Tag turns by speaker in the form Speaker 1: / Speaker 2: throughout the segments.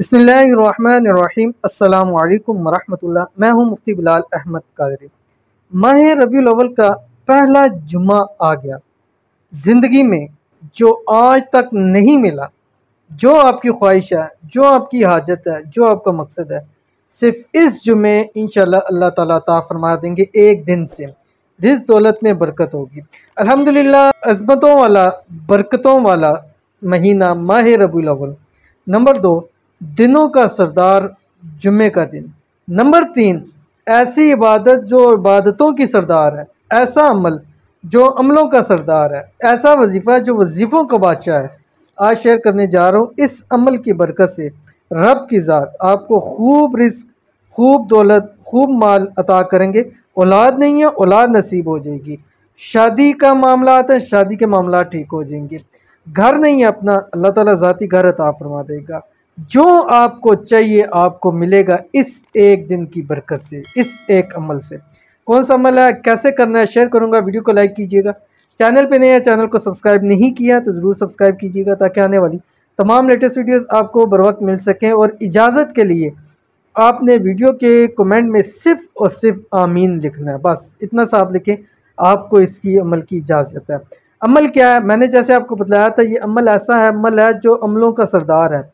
Speaker 1: बिस्मिल्लाहिर्रहमानिर्रहीम अस्सलामु अलैकुम वरहमतुल्लाह। मैं हूं मुफ्ती बिलाल अहमद कादरी। माह रबीउल अव्वल का पहला जुम्मा आ गया। ज़िंदगी में जो आज तक नहीं मिला, जो आपकी ख्वाहिश है, जो आपकी हाजत है, जो आपका मकसद है, सिर्फ इस जुम्मे इंशाअल्लाह अल्लाह ताला अता फरमा देंगे। एक दिन से रिज़्क़ दौलत में बरकत होगी। अल्हम्दुलिल्लाह, अज़मतों वाला, बरकतों वाला महीना माह रबीउल अव्वल। नंबर 2, दिनों का सरदार जुम्मे का दिन। नंबर 3, ऐसी इबादत जो इबादतों की सरदार है, ऐसा अमल जो अमलों का सरदार है, ऐसा वजीफ़ा जो वजीफ़ों का बादशाह है। आज शेयर करने जा रहा हूँ। इस अमल की बरकत से रब की ज़ात आपको खूब रिज़्क़, खूब दौलत, खूब माल अता करेंगे। औलाद नहीं है, औलाद नसीब हो जाएगी। शादी का मामला आता है, शादी के मामला ठीक हो जाएंगे। घर नहीं है अपना, अल्लाह ताला ज़ाती घर अता फरमा देगा। जो आपको चाहिए आपको मिलेगा इस एक दिन की बरकत से, इस एक अमल से। कौन सा अमल है, कैसे करना है, शेयर करूंगा। वीडियो को लाइक कीजिएगा। चैनल पे नए हैं, चैनल को सब्सक्राइब नहीं किया तो ज़रूर सब्सक्राइब कीजिएगा ताकि आने वाली तमाम लेटेस्ट वीडियोस आपको बर वक्त मिल सकें। और इजाज़त के लिए आपने वीडियो के कमेंट में सिर्फ़ और सिर्फ आमीन लिखना है, बस इतना सा आप लिखें, आपको इसकी अमल की इजाज़त है। अमल क्या है, मैंने जैसे आपको बतलाया था, ये अमल ऐसा है, अमल है जो अमलों का सरदार है।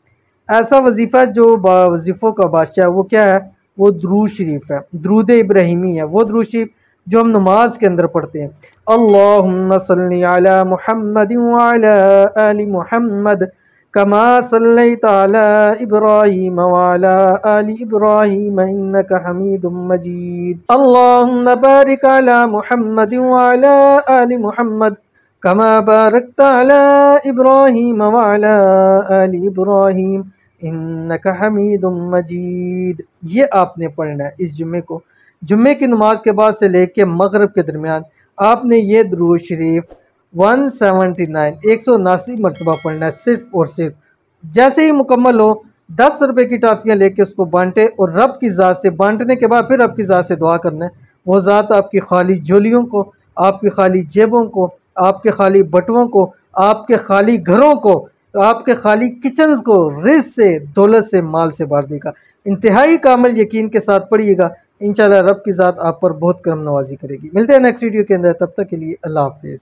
Speaker 1: ऐसा वजीफ़ा जो वजीफ़ों का बादशाह है। वो क्या है, वो दुरूद शरीफ है, दुरूद इब्राहिमी है। वो दुरूद शरीफ जो हम नमाज के अंदर पढ़ते हैं, अल्लाहुम्मा सल्ली अला मुहम्मदिन व अला आलि मुहम्मद कमा सल्लैता अला इब्राहीम व अला आलि इब्राहीम इन्नका हमीदुम मजीद। अल्लाहुम्मा बारिक अला मुहम्मदिन व अला आलि मुहम्मद कमा बारकता अला इब्राहीम व अला आलि इब्राहीम इन्नका हमीदुम मजीद। ये आपने पढ़ना है इस जुम्मे को। जुम्मे की नमाज के बाद से लेके मगरिब के दरमियान आपने ये दुरूद शरीफ 179 मरतबा पढ़ना है, सिर्फ और सिर्फ। जैसे ही मुकम्मल हो, 10 रुपये की टाफियाँ लेके उसको बांटे और रब की ज़ात से बांटने के बाद फिर रब की ज़ात से दुआ करना है। वो ज़ात आपकी खाली झोलियों को, आपकी खाली जेबों को, आपके खाली बटुओं को, आपके खाली घरों को, आपके खाली किचन्स को रिज़्क़ से, दौलत से, माल से भर देगा। इंतहाई कामिल यकीन के साथ पढ़िएगा, इंशाअल्लाह रब की ज़ात आप पर बहुत करम नवाजी करेगी। मिलते हैं नेक्स्ट वीडियो के अंदर, तब तक के लिए अल्लाह हाफ़िज़।